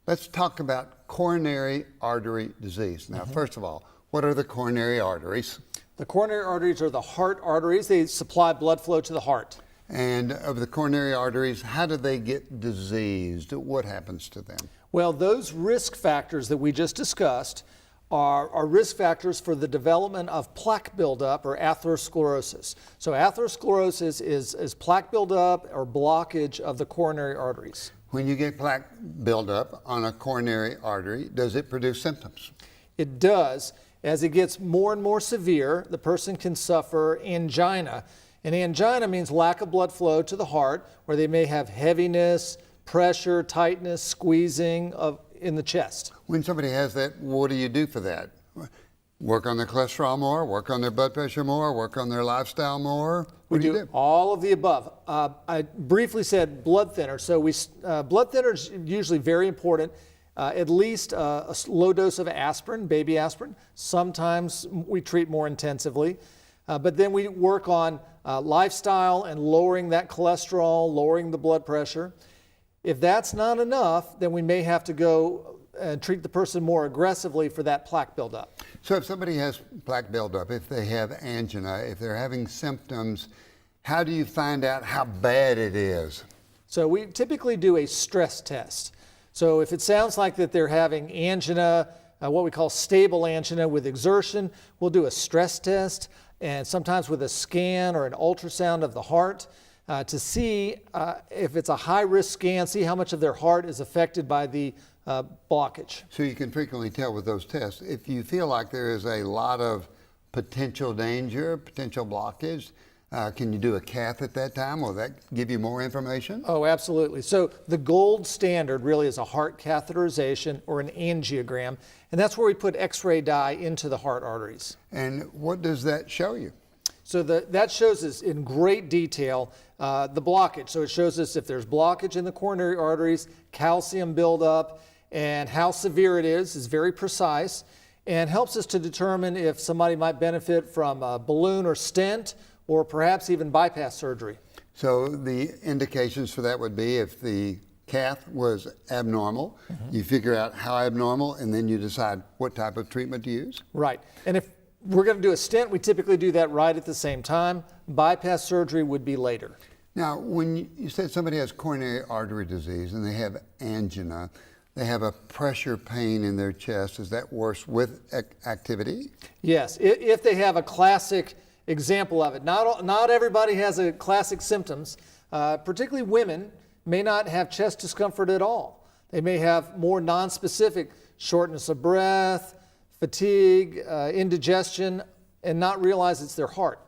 Let's talk about coronary artery disease. Now, first of all, what are the coronary arteries? The coronary arteries are the heart arteries. They supply blood flow to the heart. And of the coronary arteries, how do they get diseased? What happens to them? Well, those risk factors that we just discussed are risk factors for the development of plaque buildup or atherosclerosis. So atherosclerosis is plaque buildup or blockage of the coronary arteries. When you get plaque buildup on a coronary artery, does it produce symptoms? It does. As it gets more and more severe, the person can suffer angina. And angina means lack of blood flow to the heart, where they may have heaviness, pressure, tightness, squeezing in the chest. When somebody has that, what do you do for that? Work on their cholesterol more, work on their blood pressure more, work on their lifestyle more? We do all of the above. I briefly said blood thinner. So blood thinner is usually very important. At least a low dose of aspirin, baby aspirin. Sometimes we treat more intensively. But then we work on lifestyle and lowering that cholesterol, lowering the blood pressure. If that's not enough, then we may have to go and treat the person more aggressively for that plaque buildup. So if somebody has plaque buildup, if they have angina, if they're having symptoms, how do you find out how bad it is? So we typically do a stress test. So if it sounds like that they're having angina, what we call stable angina with exertion, we'll do a stress test, and sometimes with a scan or an ultrasound of the heart to see if it's a high-risk scan, see how much of their heart is affected by the blockage. So you can frequently tell with those tests. If you feel like there is a lot of potential danger, potential blockage, can you do a cath at that time? Will that give you more information? Oh, absolutely. So the gold standard really is a heart catheterization or an angiogram, and that's where we put X-ray dye into the heart arteries. And what does that show you? So that shows us in great detail the blockage. So it shows us if there's blockage in the coronary arteries, calcium buildup, and how severe it is very precise, and helps us to determine if somebody might benefit from a balloon or stent, or perhaps even bypass surgery. So the indications for that would be if the cath was abnormal, you figure out how abnormal, and then you decide what type of treatment to use? Right. And if we're going to do a stent, we typically do that right at the same time. Bypass surgery would be later. Now, when you said somebody has coronary artery disease and they have angina, they have a pressure pain in their chest, is that worse with activity? Yes, if they have a classic example of it. Not everybody has a classic symptoms. Particularly women may not have chest discomfort at all. They may have more nonspecific shortness of breath, fatigue, indigestion, and not realize it's their heart.